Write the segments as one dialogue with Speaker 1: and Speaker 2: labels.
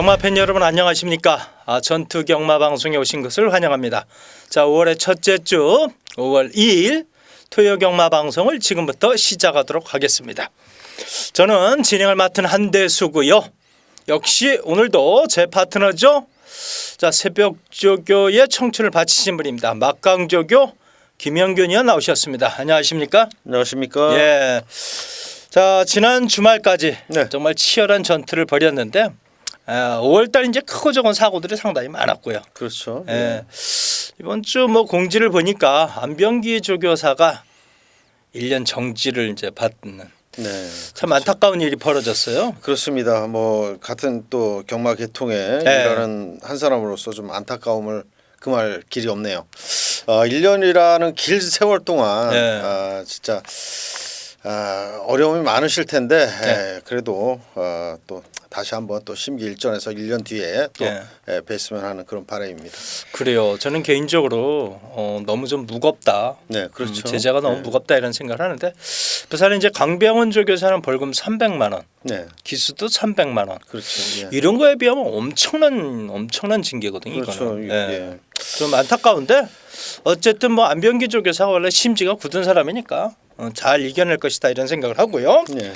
Speaker 1: 경마 팬 여러분 안녕하십니까? 전투 경마 방송에 오신 것을 환영합니다. 자, 5월의 첫째 주 5월 2일 토요 경마 방송을 지금부터 시작하도록 하겠습니다. 저는 진행을 맡은 한대수고요. 역시 오늘도 제 파트너죠. 자, 새벽조교의 청춘을 바치신 분입니다. 막강조교 김영균 의원 나오셨습니다. 안녕하십니까?
Speaker 2: 안녕하십니까?
Speaker 1: 예. 자, 지난 주말까지
Speaker 2: 네.
Speaker 1: 정말 치열한 전투를 벌였는데 5월달 이제 크고 작은 사고들이 상당히 많았고요.
Speaker 2: 그렇죠.
Speaker 1: 예. 이번 주 뭐 공지를 보니까 안병기 조교사가 1년 정지를 이제 받는
Speaker 2: 네.
Speaker 1: 참 안타까운 일이 벌어졌어요.
Speaker 2: 그렇습니다. 뭐 같은 또 경마 계통에
Speaker 1: 네.
Speaker 2: 일하는 한 사람으로서 좀 안타까움을 금할 길이 없네요. 1년이라는 길 세월 동안
Speaker 1: 네.
Speaker 2: 진짜 어려움이 많으실 텐데
Speaker 1: 네.
Speaker 2: 그래도 또 다시 한번 또 심기일전에서 1년 뒤에 또
Speaker 1: 네.
Speaker 2: 뵀으면 하는 그런 바람입니다.
Speaker 1: 그래요. 저는 개인적으로 너무 좀 무겁다.
Speaker 2: 네, 그렇죠.
Speaker 1: 제자가 너무
Speaker 2: 네.
Speaker 1: 무겁다 이런 생각을 하는데 부산에 이제 강병원 조교사는 벌금 300만 원,
Speaker 2: 네,
Speaker 1: 기수도 300만 원.
Speaker 2: 그렇죠. 예.
Speaker 1: 이런 거에 비하면 엄청난 징계거든요.
Speaker 2: 그렇죠.
Speaker 1: 이거는.
Speaker 2: 예.
Speaker 1: 좀 안타까운데 어쨌든 뭐 안병기 조교사가 원래 심지가 굳은 사람이니까 잘 이겨낼 것이다 이런 생각을 하고요.
Speaker 2: 예.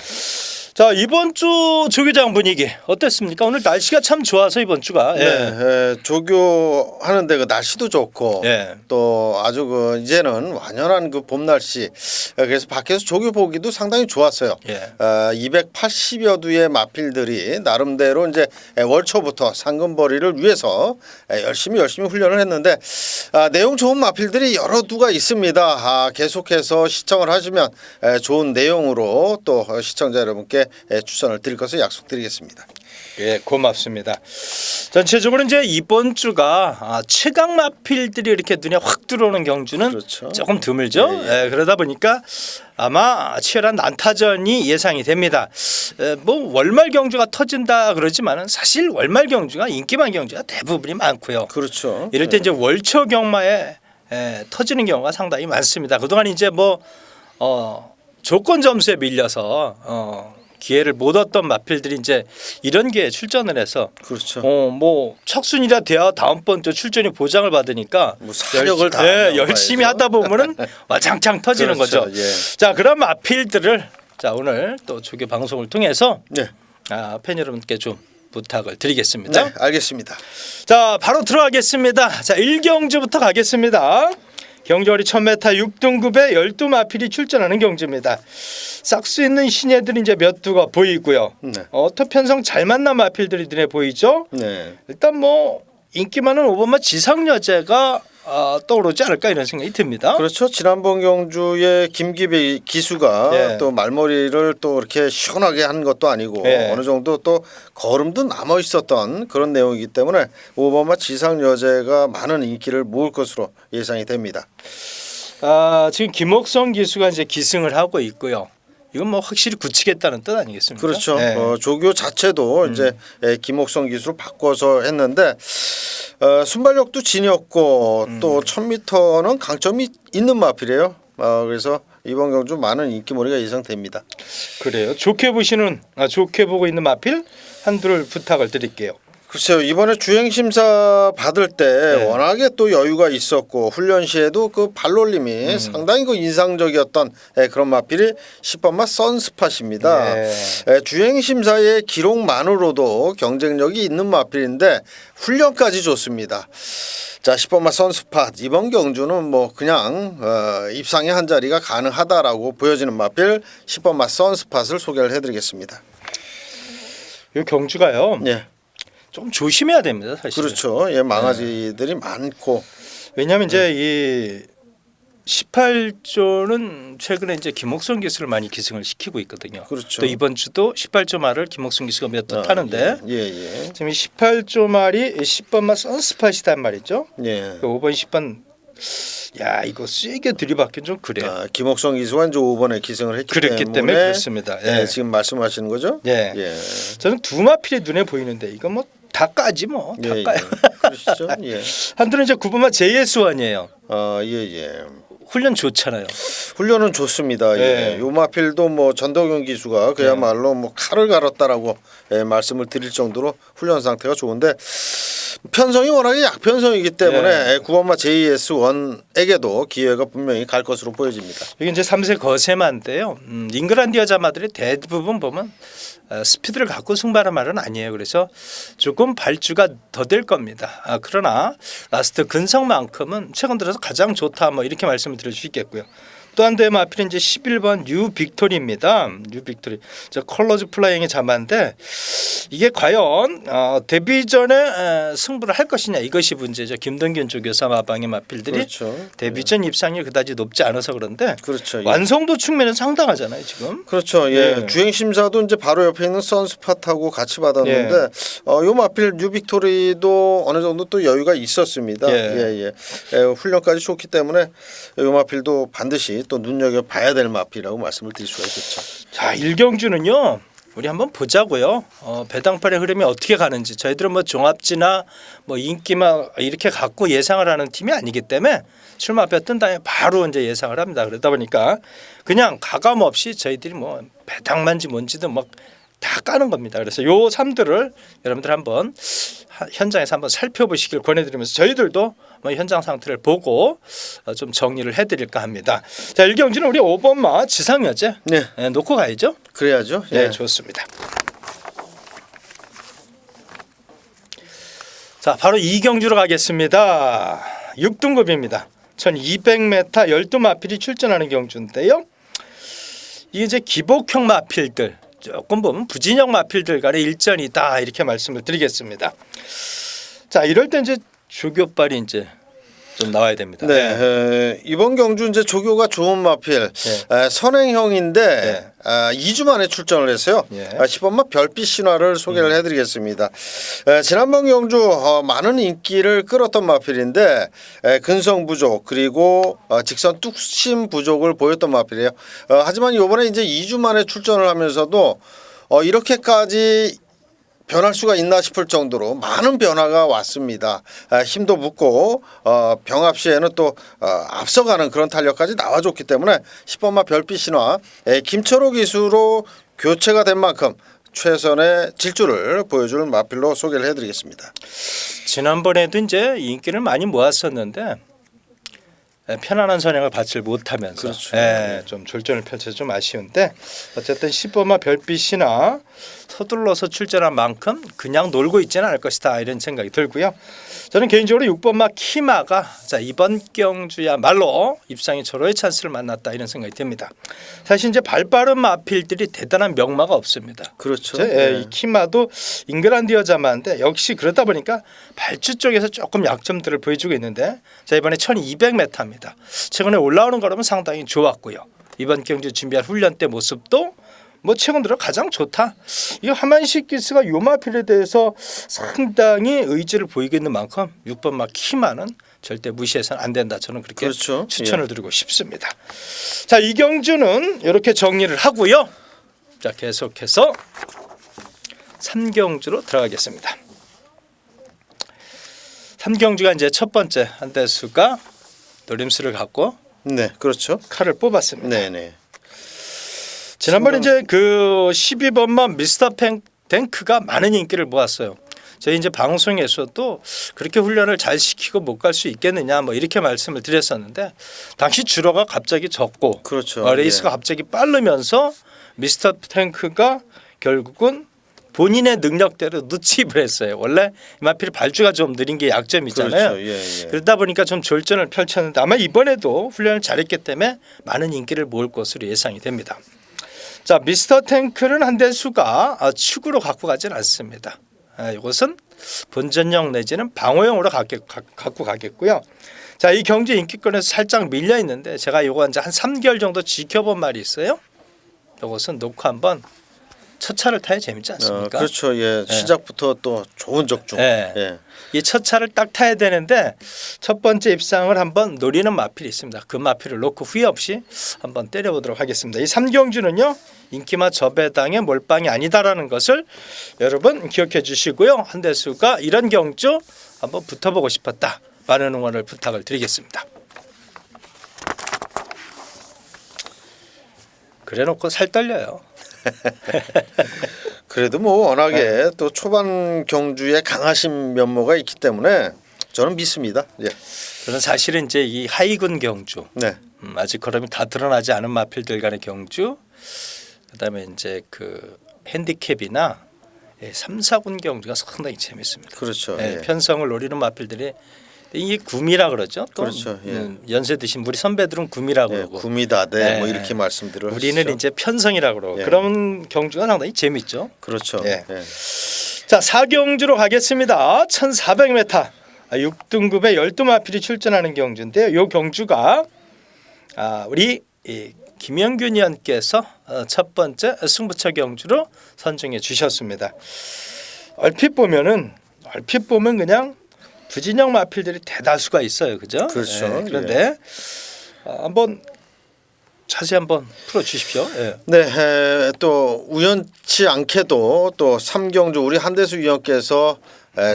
Speaker 1: 자, 이번 주 조교장 분위기 어땠습니까? 오늘 날씨가 참 좋아서 이번 주가
Speaker 2: 조교하는데 그 날씨도 좋고
Speaker 1: 예.
Speaker 2: 또 아주 그 이제는 완연한 그 봄 날씨 그래서 밖에서 조교 보기도 상당히 좋았어요.
Speaker 1: 예.
Speaker 2: 280여 두의 마필들이 나름대로 이제 월초부터 상금벌이를 위해서 열심히 훈련을 했는데 내용 좋은 마필들이 여러 두가 있습니다. 계속해서 시청을 하시면 좋은 내용으로 또 시청자 여러분께 추천을 드릴 것을 약속드리겠습니다.
Speaker 1: 예, 고맙습니다. 전체적으로 이제 이번 주가 최강 마필들이 이렇게 눈에 확 들어오는 경주는
Speaker 2: 그렇죠.
Speaker 1: 조금 드물죠.
Speaker 2: 예.
Speaker 1: 그러다 보니까 아마 치열한 난타전이 예상이 됩니다. 뭐 월말 경주가 터진다 그러지만은 사실 월말 경주가 인기만 경주가 대부분이 많고요.
Speaker 2: 그렇죠.
Speaker 1: 이럴 때 이제 월초 경마에 터지는 경우가 상당히 많습니다. 그동안 이제 뭐 조건 점수에 밀려서 기회를 못 얻던 마필들이 이제 이런 기회에 출전을 해서
Speaker 2: 그렇죠.
Speaker 1: 뭐 척순이라 돼야 다음번 또 출전이 보장을 받으니까
Speaker 2: 뭐 사력을 다
Speaker 1: 열심히 하다 보면은 와장창 터지는
Speaker 2: 그렇죠.
Speaker 1: 거죠.
Speaker 2: 예.
Speaker 1: 자, 그런 마필들을 자 오늘 또 조교 방송을 통해서
Speaker 2: 네.
Speaker 1: 팬 여러분께 좀 부탁을 드리겠습니다.
Speaker 2: 네, 알겠습니다.
Speaker 1: 자, 바로 들어가겠습니다. 자, 1경주부터 가겠습니다. 경주거리 1000m 6등급에 12마필이 출전하는 경주입니다. 싹수 있는 신예들이 이제 몇 두가 보이고요.
Speaker 2: 네.
Speaker 1: 편성 잘 만난 마필들이 눈에 보이죠.
Speaker 2: 네.
Speaker 1: 일단 뭐 인기 많은 5번마 지상여제가 떠오르지 않을까 이런 생각이 듭니다.
Speaker 2: 그렇죠. 지난번 경주에 김기배 기수가
Speaker 1: 예.
Speaker 2: 또 말머리를 또 이렇게 시원하게 한 것도 아니고
Speaker 1: 예.
Speaker 2: 어느 정도 또 걸음도 남아 있었던 그런 내용이기 때문에 5번마 지상여제가 많은 인기를 모을 것으로 예상이 됩니다.
Speaker 1: 지금 김옥성 기수가 이제 기승을 하고 있고요. 이건 뭐 확실히 굳히겠다는 뜻 아니겠습니까?
Speaker 2: 그렇죠.
Speaker 1: 네.
Speaker 2: 조교 자체도 이제 김옥성 기수로 바꿔서 했는데 순발력도 진이었고 또 1000m는 강점이 있는 마필이에요. 그래서 이번 경주 많은 인기몰이가 예상됩니다.
Speaker 1: 그래요. 좋게 보고 있는 마필 한두를 부탁을 드릴게요.
Speaker 2: 글쎄요. 이번에 주행심사 받을 때
Speaker 1: 네.
Speaker 2: 워낙에 또 여유가 있었고 훈련 시에도 그 발놀림이 상당히 그 인상적이었던 그런 마필이 10번마 선스팟입니다.
Speaker 1: 네.
Speaker 2: 주행심사의 기록만으로도 경쟁력이 있는 마필인데 훈련까지 좋습니다. 자, 10번마 선스팟 이번 경주는 뭐 그냥 입상의 한 자리가 가능하다라고 보여지는 마필 10번마 선스팟을 소개를 해드리겠습니다.
Speaker 1: 이 경주가요.
Speaker 2: 예.
Speaker 1: 좀 조심해야 됩니다, 사실.
Speaker 2: 그렇죠. 예, 망아지들이 많고.
Speaker 1: 왜냐하면 이제 이 18조는 최근에 이제 김옥성 기수를 많이 기승을 시키고 있거든요.
Speaker 2: 그렇죠.
Speaker 1: 또 이번 주도 18조 말을 김옥성 기수가 몇 도 타는데
Speaker 2: 예.
Speaker 1: 지금 이 18조 말이 10번만 선스팟이단 말이죠.
Speaker 2: 예.
Speaker 1: 5번 10번 야 이거 세게 들이받긴 좀 그래요.
Speaker 2: 김옥성 기수가 이제 5번에 기승을 했기
Speaker 1: 그랬기 때문에 그렇습니다. 예.
Speaker 2: 예, 지금 말씀하시는 거죠?
Speaker 1: 예.
Speaker 2: 예.
Speaker 1: 저는 두 마필이 눈에 보이는데 이거 뭐 다 까지 뭐 다 까요.
Speaker 2: 그러시죠? 예.
Speaker 1: 한두는 이제 9번만 JS1이에요.
Speaker 2: 예.
Speaker 1: 훈련 좋잖아요.
Speaker 2: 훈련은 좋습니다.
Speaker 1: 예.
Speaker 2: 예. 요 마필도 뭐 전덕용 기수가 그야말로 뭐 칼을 갈았다라고 말씀을 드릴 정도로 훈련 상태가 좋은데 편성이 워낙에 약편성이기 때문에 9번마 JS1에게도 기회가 분명히 갈 것으로 보여집니다.
Speaker 1: 이게 이제 3세 거세마인데요. 잉글랜드 여자마들이 대부분 보면 스피드를 갖고 승부하는 말은 아니에요. 그래서 조금 발주가 더 될 겁니다. 그러나 라스트 근성만큼은 최근 들어서 가장 좋다 뭐 이렇게 말씀을 드릴 수 있겠고요. 또 한 대의 마필은 이제 11번 뉴 빅토리입니다. 뉴 빅토리. 저 컬러즈 플라잉의 자마인데 이게 과연 데뷔 전에 승부를 할 것이냐 이것이 문제죠. 김동균 조교사 마방의 마필들이
Speaker 2: 그렇죠.
Speaker 1: 데뷔 전 입상률 그다지 높지 않아서 그런데
Speaker 2: 그렇죠. 예.
Speaker 1: 완성도 측면은 상당하잖아요 지금.
Speaker 2: 그렇죠. 예.
Speaker 1: 예.
Speaker 2: 주행 심사도 이제 바로 옆에 있는 선스팟하고 같이 받았는데 요 마필 뉴 빅토리도 어느 정도 또 여유가 있었습니다.
Speaker 1: 예.
Speaker 2: 훈련까지 좋기 때문에 요 마필도 반드시 또 눈여겨 봐야 될 마필이라고 말씀을 드릴 수가 있겠죠.
Speaker 1: 자 일경주는요. 우리 한번 보자고요. 배당판의 흐름이 어떻게 가는지 저희들은 뭐 종합지나 뭐 인기만 이렇게 갖고 예상을 하는 팀이 아니기 때문에 출마표 뜬 다음에 바로 이제 예상을 합니다. 그러다 보니까 그냥 가감 없이 저희들이 뭐 배당만지 뭔지든 막 다 까는 겁니다. 그래서 요 3들을 여러분들 한번 현장에서 한번 살펴보시길 권해드리면서 저희들도 뭐 현장 상태를 보고 좀 정리를 해드릴까 합니다. 자 일경주는 우리 5번마 지상여제 놓고 가야죠.
Speaker 2: 그래야죠.
Speaker 1: 네, 좋습니다. 자, 바로 이경주로 가겠습니다. 6등급입니다. 1200m 12마필이 출전하는 경주인데요. 이게 이제 기복형 마필들 조금 보면 부진형 마필들 간의 일전이다 이렇게 말씀을 드리겠습니다. 자, 이럴 때 이제 조교빨이 이제 좀 나와야 됩니다.
Speaker 2: 네, 이번 경주 이제 조교가 좋은 마필 선행형인데 2주 만에 출전을 했어요. 10번마 별빛 신화를 소개를 해드리겠습니다. 지난번 경주 많은 인기를 끌었던 마필인데 근성 부족 그리고 직선 뚝심 부족을 보였던 마필이에요. 하지만 이번에 이제 2주 만에 출전을 하면서도 이렇게까지 변할 수가 있나 싶을 정도로 많은 변화가 왔습니다. 힘도 붙고 병합 시에는 또 앞서가는 그런 탄력까지 나와줬기 때문에 10번마 별빛 신화 김철호 기수로 교체가 된 만큼 최선의 질주를 보여줄 마필로 소개를 해드리겠습니다.
Speaker 1: 지난번에도 이제 인기를 많이 모았었는데 편안한 선행을 받지 못하면서
Speaker 2: 그렇죠.
Speaker 1: 좀 졸전을 펼쳐서 좀 아쉬운데 어쨌든 10번마 별빛이나 서둘러서 출전한 만큼 그냥 놀고 있지는 않을 것이다 이런 생각이 들고요. 저는 개인적으로 6번마 키마가 자 이번 경주야말로 입상의 절호의 찬스를 만났다 이런 생각이 듭니다. 사실 이제 발빠른 마필들이 대단한 명마가 없습니다.
Speaker 2: 그렇죠.
Speaker 1: 이 키마도 잉글랜드 여자마인데 역시 그러다 보니까 발주 쪽에서 조금 약점들을 보여주고 있는데 자 이번에 1200m입니다. 최근에 올라오는 걸음은 상당히 좋았고요. 이번 경주 준비한 훈련 때 모습도 뭐 최근 들어 가장 좋다. 이 하만식 기수가 요 마필에 대해서 상당히 의지를 보이고 있는 만큼 6번마 키마는 절대 무시해서는 안 된다. 저는 그렇게
Speaker 2: 그렇죠.
Speaker 1: 추천을 드리고 싶습니다. 자, 이 경주는 이렇게 정리를 하고요. 자, 계속해서 3경주로 들어가겠습니다. 3경주가 이제 첫 번째 한대수가 노림수를 갖고
Speaker 2: 네, 그렇죠.
Speaker 1: 칼을 뽑았습니다.
Speaker 2: 네네.
Speaker 1: 지난번에 이제 그 12번만 미스터 탱크가 많은 인기를 모았어요. 저희 이제 방송에서도 그렇게 훈련을 잘 시키고 못 갈 수 있겠느냐 뭐 이렇게 말씀을 드렸었는데 당시 주로가 갑자기 적고
Speaker 2: 그렇죠.
Speaker 1: 레이스가 갑자기 빠르면서 미스터 탱크가 결국은 본인의 능력대로 누치입을 했어요. 원래 이마필 발주가 좀 느린 게 약점이잖아요.
Speaker 2: 그렇죠.
Speaker 1: 그러다 보니까 좀 졸전을 펼쳤는데 아마 이번에도 훈련을 잘했기 때문에 많은 인기를 모을 것으로 예상이 됩니다. 자, 미스터 탱크는 한대수가 축으로 갖고 가지는 않습니다. 이것은 본전형 내지는 방어형으로 갖고 가겠고요. 자, 이 경주 인기권에서 살짝 밀려 있는데 제가 이거 이제 한 3개월 정도 지켜본 말이 있어요. 이것은 놓고 한번 첫 차를 타야 재밌지 않습니까?
Speaker 2: 그렇죠. 시작부터 또 좋은 적중.
Speaker 1: 이 첫 차를 딱 타야 되는데 첫 번째 입상을 한번 노리는 마필이 있습니다. 그 마필을 놓고 후회 없이 한번 때려보도록 하겠습니다. 이 3경주는요. 인기마 저배당의 몰빵이 아니다라는 것을 여러분 기억해 주시고요. 한대수가 이런 경주 한번 붙어보고 싶었다. 많은 응원을 부탁을 드리겠습니다. 그래놓고 살 떨려요.
Speaker 2: 그래도 뭐 워낙에 또 초반 경주에 강하신 면모가 있기 때문에 저는 믿습니다. 예.
Speaker 1: 저는 사실은 이제 이 하이군 경주,
Speaker 2: 네.
Speaker 1: 아직 걸음이 다 드러나지 않은 마필들 간의 경주, 그다음에 이제 그 핸디캡이나 3, 4군 경주가 상당히 재밌습니다.
Speaker 2: 그렇죠.
Speaker 1: 예,
Speaker 2: 예.
Speaker 1: 편성을 노리는 마필들이 이게 구미라 그러죠. 또
Speaker 2: 그렇죠. 예.
Speaker 1: 연세 드신 우리 선배들은 구미라
Speaker 2: 예,
Speaker 1: 그러고
Speaker 2: 구미다대 뭐
Speaker 1: 예.
Speaker 2: 이렇게 말씀들을
Speaker 1: 우리는
Speaker 2: 하시죠.
Speaker 1: 이제 편성이라 그러고
Speaker 2: 예.
Speaker 1: 그런 경주가 상당히 재밌죠.
Speaker 2: 그렇죠.
Speaker 1: 예.
Speaker 2: 예.
Speaker 1: 자, 4경주로 가겠습니다. 1400m 6등급의 12마필이 출전하는 경주인데요. 이 경주가 우리 김영균 의원께서 첫 번째 승부처 경주로 선정해 주셨습니다. 얼핏 보면 그냥 부진영 마필들이 대다수가 있어요. 그죠?
Speaker 2: 그렇죠.
Speaker 1: 예, 그런데 한번 자세히 한번 풀어 주십시오. 예.
Speaker 2: 네, 또 우연치 않게도 또 3경주 우리 한대수 위원께서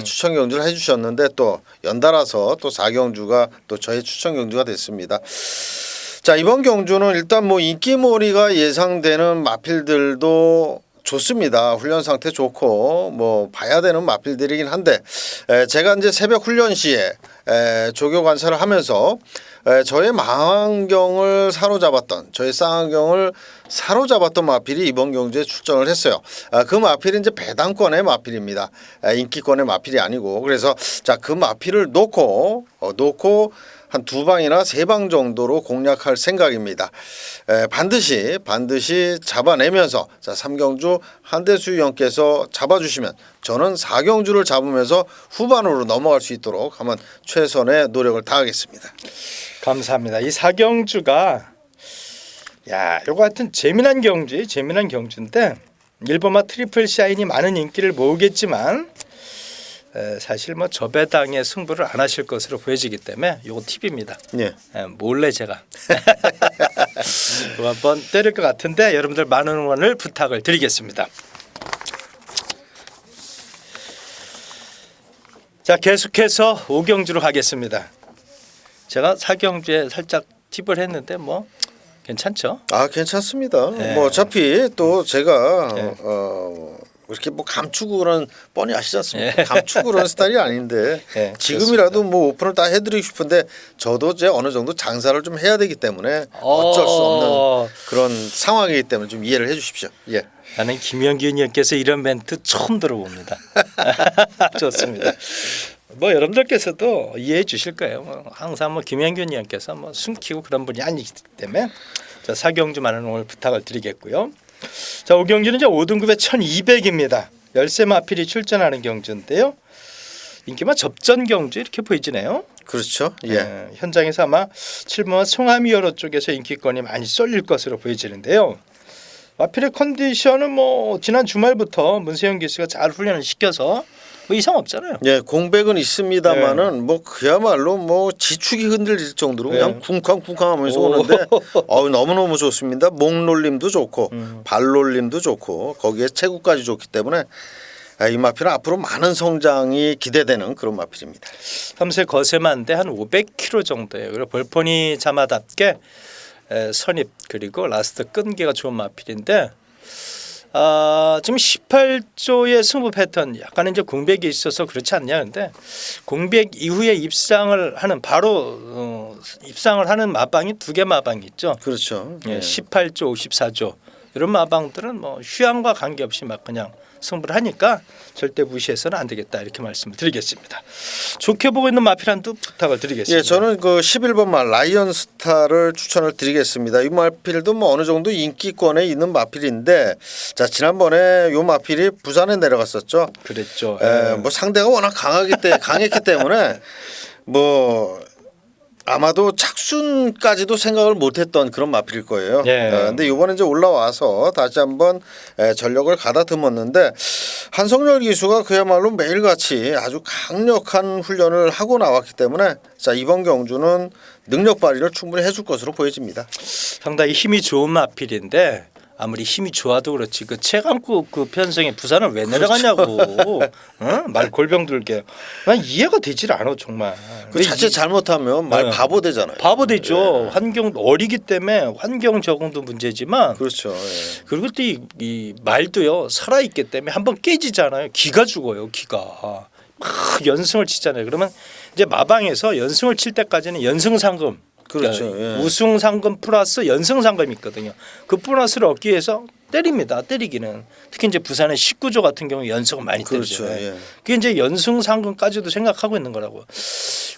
Speaker 2: 추천 경주를 해주셨는데 또 연달아서 또 4경주가 또 저의 추천 경주가 됐습니다. 자, 이번 경주는 일단 뭐 인기몰이가 예상되는 마필들도 좋습니다. 훈련 상태 좋고 뭐 봐야 되는 마필들이긴 한데 제가 이제 새벽 훈련 시에 조교 관찰을 하면서 저의 망원경을 사로잡았던 저의 쌍안경을 사로잡았던 마필이 이번 경주에 출전을 했어요. 그 마필이 이제 배당권의 마필입니다. 인기권의 마필이 아니고 그래서 자, 그 마필을 놓고 한 2방이나 3방 정도로 공략할 생각입니다. 반드시 잡아내면서 자, 3경주 한대수 위원께서 잡아주시면 저는 4경주를 잡으면서 후반으로 넘어갈 수 있도록 한번 최선의 노력을 다하겠습니다.
Speaker 1: 감사합니다. 이 4경주가 요거 하여튼 재미난 경주인데 일본마 트리플 샤인이 많은 인기를 모으겠지만 사실 뭐 저 배당의 승부를 안 하실 것으로 보여지기 때문에 요거 팁입니다.
Speaker 2: 예.
Speaker 1: 몰래 제가 이거 한번 때릴 것 같은데 여러분들 많은 응원을 부탁을 드리겠습니다. 자, 계속해서 5경주로 가겠습니다. 제가 4경주에 살짝 팁을 했는데 뭐 괜찮죠?
Speaker 2: 괜찮습니다.
Speaker 1: 네.
Speaker 2: 뭐 어차피 또 제가
Speaker 1: 네.
Speaker 2: 이렇게 뭐 감추고 그런 뻔히 아시지 않습니까?
Speaker 1: 네.
Speaker 2: 감추고 그런 스타일이 아닌데
Speaker 1: 네,
Speaker 2: 지금이라도 뭐 오픈을 다 해드리고 싶은데 저도 이제 어느 정도 장사를 좀 해야 되기 때문에 어쩔 수 없는 그런 상황이기 때문에 좀 이해를 해주십시오. 예.
Speaker 1: 나는 김영균 의원께서 이런 멘트 처음 들어봅니다. 좋습니다. 뭐 여러분들께서도 이해해 주실 거예요. 뭐 항상 뭐 김영균 의원께서 뭐 숨기고 그런 분이 아니기 때문에 자, 4경주만은 오늘 부탁을 드리겠고요. 자, 5경주는 이제 5등급의 1200입니다. 13마필이 출전하는 경주인데요. 인기만 접전 경주 이렇게 보이지네요.
Speaker 2: 그렇죠. 예.
Speaker 1: 현장에서 아마 7번와 송하미 여러 쪽에서 인기권이 많이 쏠릴 것으로 보여지는데요. 마필의 컨디션은 뭐 지난 주말부터 문세영 기수가 잘 훈련을 시켜서 뭐 이상 없잖아요.
Speaker 2: 예, 공백은 있습니다만은 뭐 그야말로 뭐 지축이 흔들릴 정도로 그냥 쿵쾅쿵쾅하면서 오는데 너무너무 좋습니다. 목놀림도 좋고 발놀림도 좋고 거기에 체구까지 좋기 때문에 이 마필은 앞으로 많은 성장이 기대되는 그런 마필입니다.
Speaker 1: 3세 거세만데 한 500kg 정도예요. 그리고 볼포니 자마답게 선입 그리고 라스트 끈기가 좋은 마필인데 지금 18조의 승부 패턴 약간은 이제 공백이 있어서 그렇지 않냐. 근데 공백 이후에 입상을 하는 바로 입상을 하는 마방이 2개 마방이 있죠.
Speaker 2: 그렇죠.
Speaker 1: 예, 18조, 54조 이런 마방들은 뭐 휴양과 관계없이 막 그냥 승부를 하니까 절대 무시해서는 안 되겠다 이렇게 말씀을 드리겠습니다. 좋게 보고 있는 마필한테 부탁을 드리겠습니다.
Speaker 2: 예, 저는 그 11번 말 라이언 스타를 추천을 드리겠습니다. 이 마필도 뭐 어느 정도 인기권에 있는 마필인데 자, 지난번에 요 마필이 부산에 내려갔었죠.
Speaker 1: 그랬죠.
Speaker 2: 뭐 상대가 워낙 강했기 때문에 뭐 아마도 착순까지도 생각을 못했던 그런 마필일 거예요. 근데 이번에 이제 올라와서 다시 한번 전력을 가다듬었는데 한성열 기수가 그야말로 매일같이 아주 강력한 훈련을 하고 나왔기 때문에 자, 이번 경주는 능력 발휘를 충분히 해줄 것으로 보여집니다.
Speaker 1: 상당히 힘이 좋은 마필인데 아무리 힘이 좋아도 그렇지 그 체감구 그 편성에 부산을 왜 내려가냐고. 어? 말 골병 들게. 난 이해가 되질 않아 정말.
Speaker 2: 그 자칫 잘못하면 말
Speaker 1: 네.
Speaker 2: 바보 되잖아요.
Speaker 1: 바보 되죠.
Speaker 2: 예.
Speaker 1: 환경 어리기 때문에 환경 적응도 문제지만
Speaker 2: 그렇죠. 예.
Speaker 1: 그리고 또 이 말도요 살아 있기 때문에 한번 깨지잖아요. 기가 죽어요. 기가 막 연승을 치잖아요. 그러면 이제 마방에서 연승을 칠 때까지는 연승상금.
Speaker 2: 그렇죠.
Speaker 1: 그러니까
Speaker 2: 예.
Speaker 1: 우승 상금 플러스 연승 상금이 있거든요. 그 보너스를 얻기 위해서 때립니다. 때리기는 특히 이제 부산의 19조 같은 경우 연승을 많이
Speaker 2: 그렇죠.
Speaker 1: 때리잖아요.
Speaker 2: 예.
Speaker 1: 그게 이제 연승 상금까지도 생각하고 있는 거라고.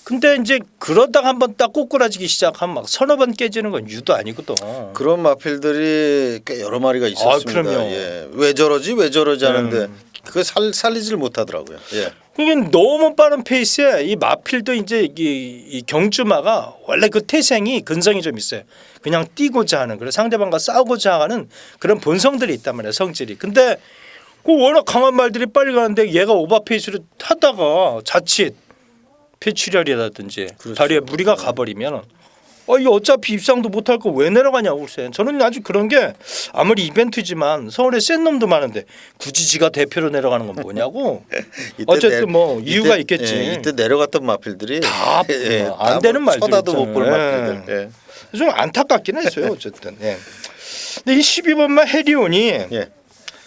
Speaker 1: 근데 이제 그러다가 한번 딱 꼬꾸라지기 시작하면 막 서너 번 깨지는 건 유도 아니거든.
Speaker 2: 그런 마필들이 꽤 여러 마리가 있었습니다.
Speaker 1: 그럼요.
Speaker 2: 예. 왜 저러지 하는데 그걸 살리지를 못하더라고요. 예.
Speaker 1: 이게 너무 빠른 페이스에 이 마필도 이제 이 경주마가 원래 그 태생이 근성이 좀 있어요. 그냥 뛰고자 하는 그래서 상대방과 싸우고자 하는 그런 본성들이 있단 말이에요. 성질이. 근데 그 워낙 강한 말들이 빨리 가는데 얘가 오버 페이스를 타다가 자칫 폐출혈이라든지
Speaker 2: 그렇죠.
Speaker 1: 다리에 무리가 가버리면 이게 어차피 입상도 못할 거 왜 내려가냐고 글쎄. 저는 아주 그런 게 아무리 이벤트지만 서울에 센 놈도 많은데 굳이 지가 대표로 내려가는 건 뭐냐고. 어쨌든 뭐 이유가 있겠지.
Speaker 2: 예, 이때 내려갔던 마필들이
Speaker 1: 다
Speaker 2: 예,
Speaker 1: 안
Speaker 2: 다
Speaker 1: 되는 말들
Speaker 2: 쳐다도 못 볼
Speaker 1: 있잖아요.
Speaker 2: 마필들. 예.
Speaker 1: 좀 안타깝긴 했어요. 어쨌든. 예. 근데 이 12번마 해리온이
Speaker 2: 예.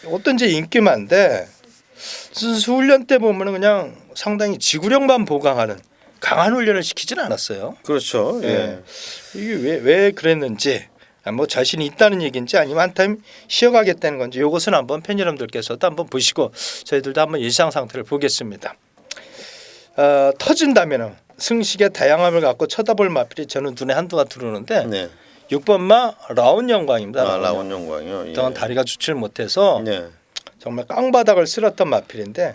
Speaker 1: 어떤지 인기만데 순수 훈련 때 보면은 그냥 상당히 지구력만 보강하는 강한 훈련을 시키지는 않았어요.
Speaker 2: 그렇죠. 예.
Speaker 1: 예. 이게 왜 그랬는지 뭐 자신이 있다는 얘기인지 아니면 한 타임 쉬어가겠다는 건지 이것은 한번 팬 여러분들께서도 한번 보시고 저희들도 한번 일상 상태를 보겠습니다. 터진다면은 승식의 다양함을 갖고 쳐다볼 마필이 저는 눈에 한두가 들어오는데
Speaker 2: 네.
Speaker 1: 6번마 라온 영광입니다.
Speaker 2: 라온 영광이요.
Speaker 1: 그동안 다리가 주지를 못해서
Speaker 2: 네.
Speaker 1: 정말 깡바닥을 쓸었던 마필인데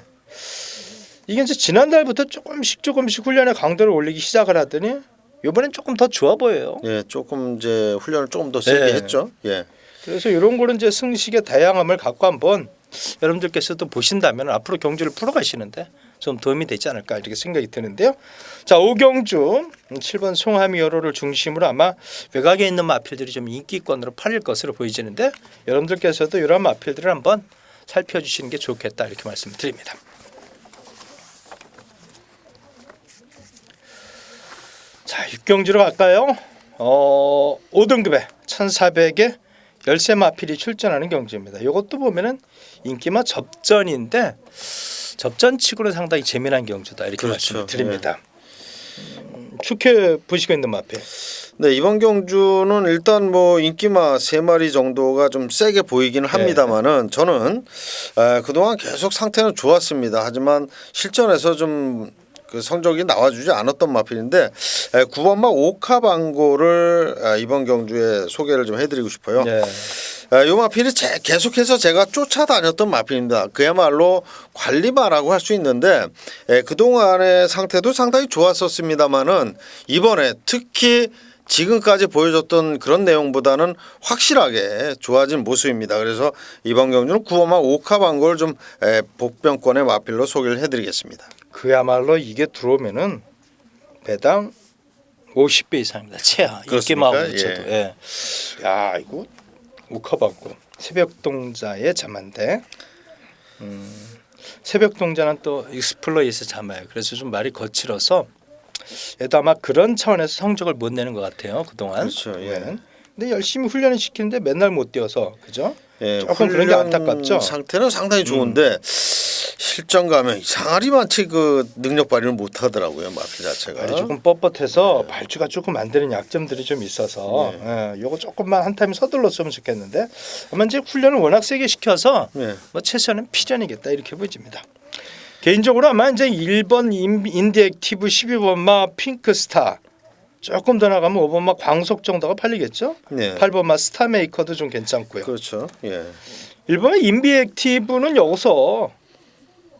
Speaker 1: 이게 이제 지난달부터 조금씩 훈련의 강도를 올리기 시작을 하더니 이번엔 조금 더 좋아 보여요.
Speaker 2: 예, 조금 이제 훈련을 조금 더 세게
Speaker 1: 네.
Speaker 2: 했죠. 예.
Speaker 1: 그래서 이런 거는 이제 승식의 다양함을 갖고 한번 여러분들께서도 보신다면 앞으로 경주를 풀어가시는데 좀 도움이 되지 않을까 이렇게 생각이 드는데요. 자, 오경주 7번 송하미 여로를 중심으로 아마 외곽에 있는 마필들이 좀 인기권으로 팔릴 것으로 보이지는데 여러분들께서도 이런 마필들을 한번 살펴주시는 게 좋겠다 이렇게 말씀드립니다. 자, 6경주로 갈까요? 5등급에 1,400에 열세 마필이 출전하는 경주입니다. 이것도 보면은 인기마 접전인데 접전치고는 상당히 재미난 경주다 이렇게
Speaker 2: 그렇죠.
Speaker 1: 말씀드립니다. 축해 보시고 있는 마필.
Speaker 2: 네, 이번 경주는 일단 뭐 인기마 3마리 정도가 좀 세게 보이기는 합니다만은 저는 그동안 계속 상태는 좋았습니다. 하지만 실전에서 좀 그 성적이 나와주지 않았던 마필인데 9번마 오카방고를 이번 경주에 소개를 좀 해드리고 싶어요.
Speaker 1: 네.
Speaker 2: 이 마필이 계속해서 제가 쫓아다녔던 마필입니다. 그야말로 관리마라고 할 수 있는데 그동안의 상태도 상당히 좋았었습니다만은 이번에 특히 지금까지 보여줬던 그런 내용보다는 확실하게 좋아진 모습입니다. 그래서 이번 경주는 9번마 오카방고를 좀 복병권의 마필로 소개를 해드리겠습니다.
Speaker 1: 그야말로 이게 들어오면은 배당 50배 이상입니다. 최하. 인기마하고 쳐도. 예. 야, 이거 우커받고 새벽동자의 자만대. 새벽동자는 또 익스플로이에서 잠아요. 그래서 좀 말이 거칠어서 얘도 아마 그런 차원에서 성적을 못 내는 것 같아요. 그동안.
Speaker 2: 그렇죠. 예.
Speaker 1: 근데 열심히 훈련을 시키는데 맨날 못 뛰어서 그죠?
Speaker 2: 예,
Speaker 1: 조금 그런 게 안타깝죠.
Speaker 2: 상태는 상당히 좋은데 실전 가면 이상하리만치 그 능력 발휘를 못 하더라고요. 마필 자체가.
Speaker 1: 발이 조금 뻣뻣해서 발주가 조금 안 되는 약점들이 좀 있어서 요거 조금만 한 타임 서둘렀으면 좋겠는데 아마 이제 훈련을 워낙 세게 시켜서
Speaker 2: 네.
Speaker 1: 뭐 최선은 필연이겠다 이렇게 보여집니다. 개인적으로 아마 이제 1번 인디액티브 12번마 핑크스타 조금 더 나가면 5번마 광속 정도가 팔리겠죠.
Speaker 2: 네.
Speaker 1: 8번마 스타메이커도 좀 괜찮고요.
Speaker 2: 그렇죠. 예.
Speaker 1: 1번마 인비액티브는 여기서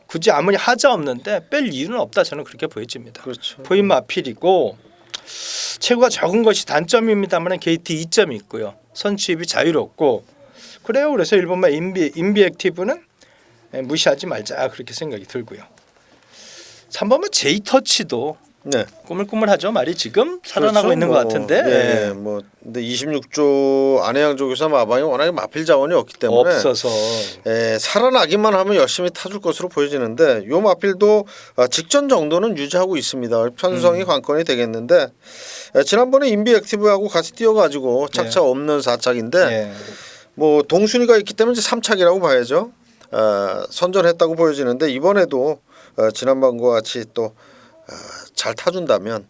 Speaker 1: 굳이 아무리 하자 없는데 뺄 이유는 없다 저는 그렇게 보여집니다.
Speaker 2: 그렇죠.
Speaker 1: 포인 마필이고 체구가 적은 것이 단점입니다만 게이트 2점이 있고요. 선취입이 자유롭고 그래요. 그래서 1번마 인비액티브는 무시하지 말자 그렇게 생각이 들고요. 3번마 제이터치도
Speaker 2: 네.
Speaker 1: 꾸물꾸물하죠. 말이 지금 살아나고
Speaker 2: 그렇죠.
Speaker 1: 있는 것 같은데.
Speaker 2: 네. 뭐 근데 26조 안해양조교사 마방이 워낙에 마필 자원이 없기 때문에
Speaker 1: 없어서
Speaker 2: 살아나기만 하면 열심히 타줄 것으로 보여지는데 요 마필도 직전 정도는 유지하고 있습니다. 편성이 관건이 되겠는데 지난번에 인비 액티브하고 같이 뛰어가지고 착차 없는 4착인데
Speaker 1: 예.
Speaker 2: 뭐 동순위가 있기 때문에 이제 3착이라고 봐야죠. 선전했다고 보여지는데 이번에도 지난번과 같이 또 잘 타준다면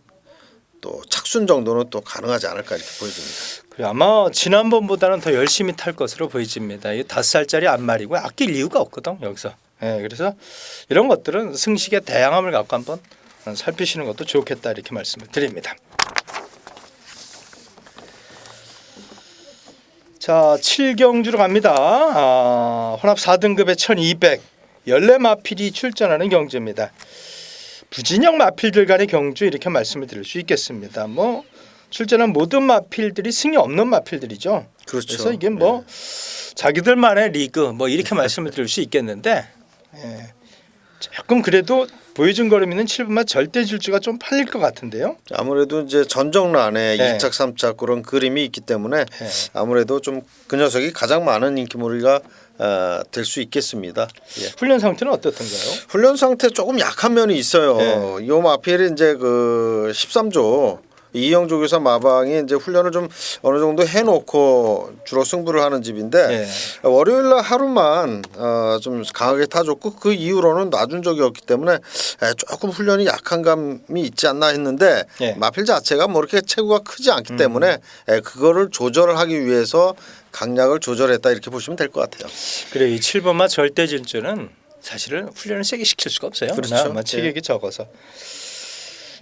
Speaker 2: 또 착순 정도는 또 가능하지 않을까 이렇게 보여집니다.
Speaker 1: 그리고 아마 지난번보다는 더 열심히 탈 것으로 보여집니다. 이 5살짜리 안말이고 아낄 이유가 없거든 여기서. 예, 그래서 이런 것들은 승식의 다양함을 갖고 한번 살피시는 것도 좋겠다 이렇게 말씀을 드립니다. 자, 7경주로 갑니다. 혼합 4등급의 1200 14마필이 출전하는 경주입니다. 부진영 마필들 간의 경주 이렇게 말씀을 드릴 수 있겠습니다. 뭐 출전한 모든 마필들이 승이 없는 마필들이죠.
Speaker 2: 그렇죠.
Speaker 1: 그래서 이게 뭐 자기들만의 리그 뭐 이렇게 말씀을 드릴 수 있겠는데 조금 그래도 보여준 걸음이는 7분만 절대 질주가 좀 팔릴 것 같은데요.
Speaker 2: 아무래도 이제 전정란에
Speaker 1: 네.
Speaker 2: 2착, 3착 그런 그림이 있기 때문에 아무래도 좀 그 녀석이 가장 많은 인기몰이가 될 수 있겠습니다. 예.
Speaker 1: 훈련 상태는 어떻던가요?
Speaker 2: 훈련 상태 조금 약한 면이 있어요. 요 마필이 이제 그 13조 이영조 교사 마방이 이제 훈련을 좀 어느 정도 해놓고 주로 승부를 하는 집인데 월요일 날 하루만 좀 강하게 타줬고 그 이후로는 놔준 적이 없기 때문에 조금 훈련이 약한 감이 있지 않나 했는데 마필 자체가 뭐 이렇게 체구가 크지 않기 때문에 그거를 조절을 하기 위해서 강약을 조절했다 이렇게 보시면 될 것 같아요.
Speaker 1: 그래 이 7번마 절대 질주는 사실은 훈련을 세게 시킬 수가 없어요.
Speaker 2: 그렇죠.
Speaker 1: 아마 체격이 적어서.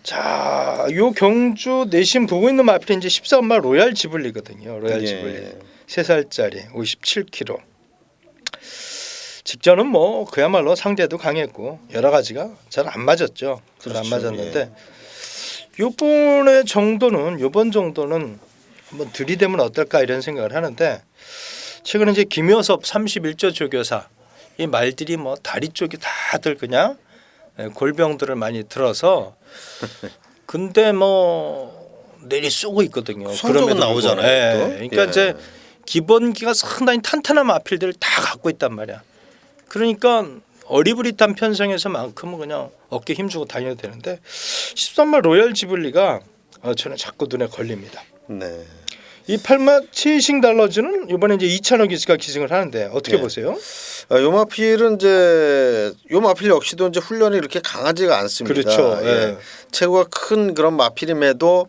Speaker 1: 자, 요 경주 내심 보고 있는 마필이 이제 14번마 로얄 지블리거든요. 로얄 지블리 3살짜리 57kg. 직전은 뭐 그야말로 상대도 강했고 여러 가지가 잘 안 맞았죠.
Speaker 2: 그렇죠.
Speaker 1: 안 맞았는데 요번 정도는 한번 들이대면 어떨까 이런 생각을 하는데 최근에 이제 김효섭 31조 조교사 이 말들이 뭐 다리 쪽이 다들 그냥 골병들을 많이 들어서 근데 뭐 내리 쏘고 있거든요.
Speaker 2: 성적은 나오잖아요. 또.
Speaker 1: 그러니까 이제 기본기가 상당히 탄탄한 마필들을 다 갖고 있단 말이야. 그러니까 어리부리한 편성에서만큼은 그냥 어깨 힘주고 다녀야 되는데 13말 로얄 지블리가 저는 자꾸 눈에 걸립니다.
Speaker 2: 네.
Speaker 1: 이 팔마 체이싱 달러즈는 이번에 이제 이찬호 기수가 기승을 하는데 어떻게 보세요?
Speaker 2: 요 마필은 이제 요 마필 역시도 이제 훈련이 이렇게 강하지가 않습니다.
Speaker 1: 그렇죠.
Speaker 2: 체구가 큰 그런 마필임에도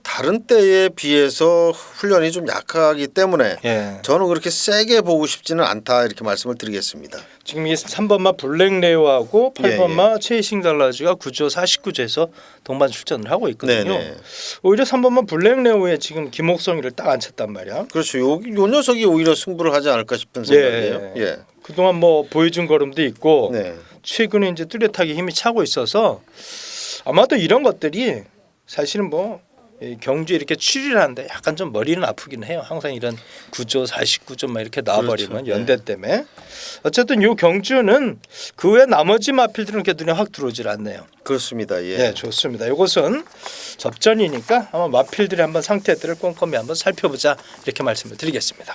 Speaker 2: 다른 때에 비해서 훈련이 좀 약하기 때문에 저는 그렇게 세게 보고 싶지는 않다 이렇게 말씀을 드리겠습니다.
Speaker 1: 지금 이 3번마 블랙레오하고 8번마 체이싱 달러즈가 9조 49조에서 동반 출전을 하고 있거든요. 오히려 3번마 블랙레오에 지금 김옥성이를 딱 앉혔단 말이야.
Speaker 2: 그렇죠. 요 녀석이 오히려 승부를 하지 않을까 싶은 생각이에요.
Speaker 1: 그동안 뭐 보여준 걸음도 있고 최근에 이제 뚜렷하게 힘이 차고 있어서 아마도 이런 것들이 사실은 뭐 경주 이렇게 추리를 하는데 약간 좀 머리는 아프긴 해요. 항상 이런 9조 49조 막 이렇게 나와버리면 연대 때문에 어쨌든 요 경주는 그 외 나머지 마필들은 이렇게 눈에 확 들어오질 않네요.
Speaker 2: 그렇습니다.
Speaker 1: 네, 좋습니다. 이것은 접전이니까 아마 마필들의 한번 상태들을 꼼꼼히 한번 살펴보자 이렇게 말씀을 드리겠습니다.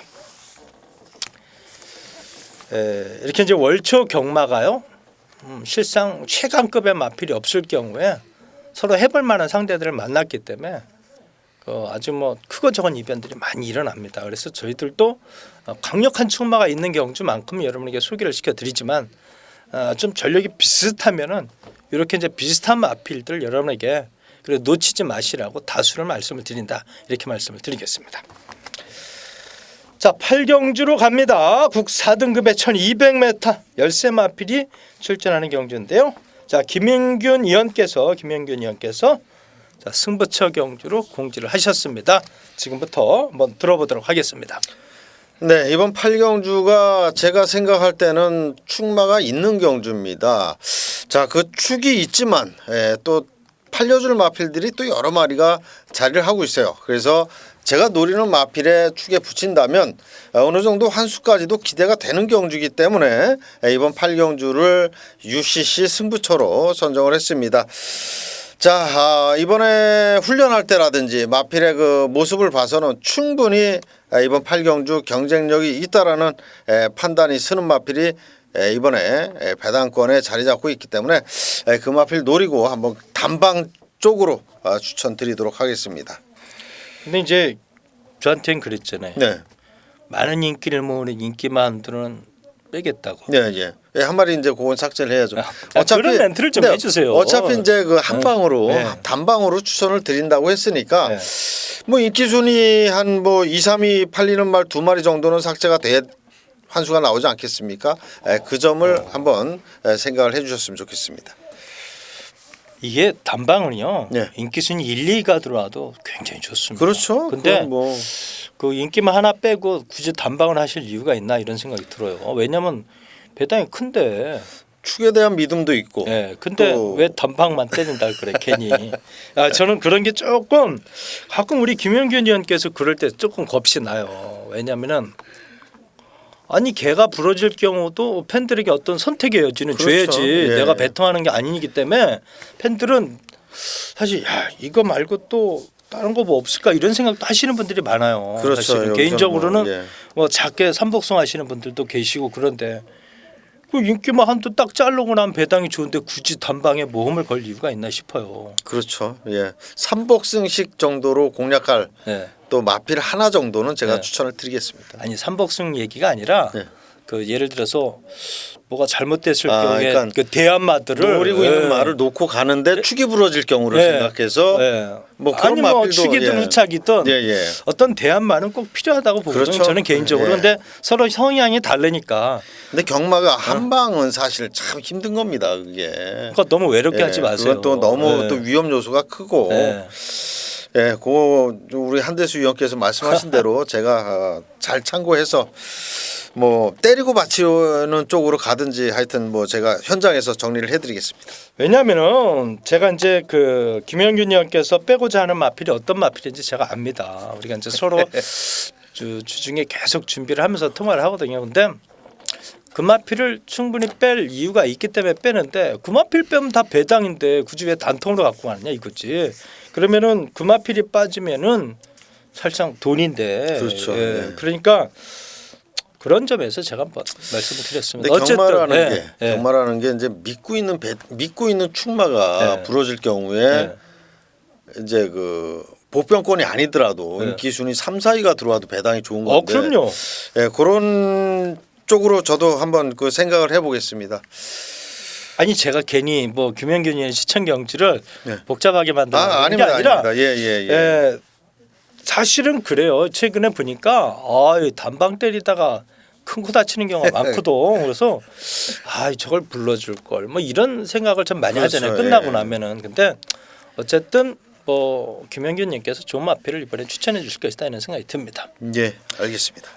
Speaker 1: 이렇게 이제 월초 경마가요. 실상 최강급의 마필이 없을 경우에 서로 해볼 만한 상대들을 만났기 때문에 아주 뭐 크고 작은 이변들이 많이 일어납니다. 그래서 저희들도 강력한 충마가 있는 경주만큼 여러분에게 소개를 시켜드리지만 좀 전력이 비슷하면은 이렇게 이제 비슷한 마필들 여러분에게 그래 놓치지 마시라고 다수를 말씀을 드린다 이렇게 말씀을 드리겠습니다. 자, 8경주로 갑니다. 국 4등급의 1200m 13마필이 출전하는 경주인데요. 자, 김영균 의원께서 자, 승부처 경주로 공지를 하셨습니다. 지금부터 한번 들어보도록 하겠습니다.
Speaker 2: 네, 이번 8경주가 제가 생각할 때는 축마가 있는 경주입니다. 자, 그 축이 있지만 또 팔려줄 마필들이 또 여러 마리가 자리를 하고 있어요. 그래서 제가 노리는 마필에 축에 붙인다면 어느 정도 한 수까지도 기대가 되는 경주이기 때문에 이번 8경주를 UCC 승부처로 선정을 했습니다. 자, 이번에 훈련할 때라든지 마필의 그 모습을 봐서는 충분히 이번 8경주 경쟁력이 있다라는 판단이 서는 마필이 이번에 배당권에 자리 잡고 있기 때문에 그 마필 노리고 한번 단방 쪽으로 추천드리도록 하겠습니다.
Speaker 1: 근데 이제 저한테는 그랬잖아요.
Speaker 2: 네.
Speaker 1: 많은 인기를 모으는 인기만들은 빼겠다고.
Speaker 2: 네, 예. 한 마리 이제 그건 삭제를 해야죠.
Speaker 1: 그런 멘트를 좀
Speaker 2: 네,
Speaker 1: 해주세요.
Speaker 2: 어차피 이제 그 한 방으로
Speaker 1: 네.
Speaker 2: 단방으로 추천을 드린다고 했으니까
Speaker 1: 네.
Speaker 2: 뭐 인기 순위 한 뭐 2, 3위 팔리는 말 2마리 정도는 삭제가 돼 환수가 나오지 않겠습니까? 그 점을 한번 생각을 해주셨으면 좋겠습니다.
Speaker 1: 이게 단방은요.
Speaker 2: 네.
Speaker 1: 인기 순위 1, 2가 들어와도 굉장히 좋습니다.
Speaker 2: 그렇죠.
Speaker 1: 근데
Speaker 2: 그건 뭐
Speaker 1: 그 인기만 하나 빼고 굳이 단방을 하실 이유가 있나 이런 생각이 들어요. 왜냐하면 배당이 큰데.
Speaker 2: 축에 대한 믿음도 있고.
Speaker 1: 네, 근데
Speaker 2: 또
Speaker 1: 왜 단방만 때린다 그래 괜히. 저는 그런 게 조금 가끔 우리 김영균 의원께서 그럴 때 조금 겁이 나요. 왜냐하면은 아니 개가 부러질 경우도 팬들에게 어떤 선택의 여지는
Speaker 2: 그렇죠.
Speaker 1: 줘야지.
Speaker 2: 예.
Speaker 1: 내가 배통하는 게 아니기 때문에 팬들은 사실 야 이거 말고 또 다른 거 뭐 없을까 이런 생각도 하시는 분들이 많아요.
Speaker 2: 그렇죠.
Speaker 1: 사실은
Speaker 2: 여기서
Speaker 1: 개인적으로는
Speaker 2: 뭐, 예.
Speaker 1: 뭐 작게 삼복송 하시는 분들도 계시고 그런데 그 인기만 한도 딱 자르고 나면 배당이 좋은데 굳이 단방에 모험을 걸 이유가 있나 싶어요.
Speaker 2: 그렇죠. 예. 삼복승식 정도로 공략할
Speaker 1: 네.
Speaker 2: 또 마필 하나 정도는 제가
Speaker 1: 네.
Speaker 2: 추천을 드리겠습니다.
Speaker 1: 아니 삼복승 얘기가 아니라
Speaker 2: 네.
Speaker 1: 그 예를 들어서 뭐가 잘못됐을
Speaker 2: 아,
Speaker 1: 경우에
Speaker 2: 그러니까
Speaker 1: 그 대한마들을
Speaker 2: 노리고 있는 말을 놓고 가는데 축이 부러질 경우를
Speaker 1: 네.
Speaker 2: 생각해서
Speaker 1: 네.
Speaker 2: 뭐 그런
Speaker 1: 아니 뭐
Speaker 2: 마필도
Speaker 1: 축이든
Speaker 2: 예.
Speaker 1: 후착이든
Speaker 2: 예, 예.
Speaker 1: 어떤 대안만은 꼭 필요하다고 보거든요.
Speaker 2: 그렇죠.
Speaker 1: 저는 개인적으로.
Speaker 2: 예.
Speaker 1: 근데 서로 성향이 다르니까
Speaker 2: 근데 경마가 한 방은 사실 참 힘든 겁니다. 그게.
Speaker 1: 그거 너무 외롭게
Speaker 2: 예,
Speaker 1: 하지 마세요.
Speaker 2: 그건 또 너무
Speaker 1: 네.
Speaker 2: 또 위험 요소가 크고.
Speaker 1: 네.
Speaker 2: 예, 그 우리 한대수 위원께서 말씀하신 대로 제가 잘 참고해서 뭐 때리고 바치는 쪽으로 가든지 하여튼 뭐 제가 현장에서 정리를 해드리겠습니다.
Speaker 1: 왜냐하면은 제가 이제 그 김영균 의원께서 빼고자 하는 마필이 어떤 마필인지 제가 압니다. 우리가 이제 서로 주중에 계속 준비를 하면서 통화를 하거든요. 근데 그 마필을 충분히 뺄 이유가 있기 때문에 빼는데 그 마필 빼면 다 배당인데 굳이 왜 단통으로 갖고 가느냐 이거지. 그러면은 그 마필이 빠지면은 살짝 돈인데.
Speaker 2: 그렇죠.
Speaker 1: 예.
Speaker 2: 네.
Speaker 1: 그러니까 그런 점에서 제가 한번 말씀을 드렸습니다.
Speaker 2: 근데
Speaker 1: 어쨌든
Speaker 2: 경마라는
Speaker 1: 예,
Speaker 2: 게
Speaker 1: 예.
Speaker 2: 경마라는 게 이제 믿고 있는 축마가
Speaker 1: 네.
Speaker 2: 부러질 경우에 이제 그 보병권이 아니더라도
Speaker 1: 네.
Speaker 2: 인기 순위 3, 4위가 들어와도 배당이 좋은 건데.
Speaker 1: 그럼요.
Speaker 2: 예, 그런 쪽으로 저도 한번 그 생각을 해보겠습니다.
Speaker 1: 아니 제가 괜히 뭐 김영균 의원 시청 경지를
Speaker 2: 네.
Speaker 1: 복잡하게 만드는 게
Speaker 2: 아닙니다,
Speaker 1: 아니라
Speaker 2: 아닙니다. 예.
Speaker 1: 예, 사실은 그래요. 최근에 보니까 단방 때리다가 큰 코 다치는 경우가 많거든. 그래서 저걸 불러줄 걸 뭐 이런 생각을 좀 많이
Speaker 2: 그렇죠,
Speaker 1: 하잖아요. 끝나고
Speaker 2: 예.
Speaker 1: 나면은. 근데 어쨌든 뭐 김영균님께서 좋은 마필을 이번에 추천해 주실 것이다 이런 생각이 듭니다.
Speaker 2: 예, 알겠습니다.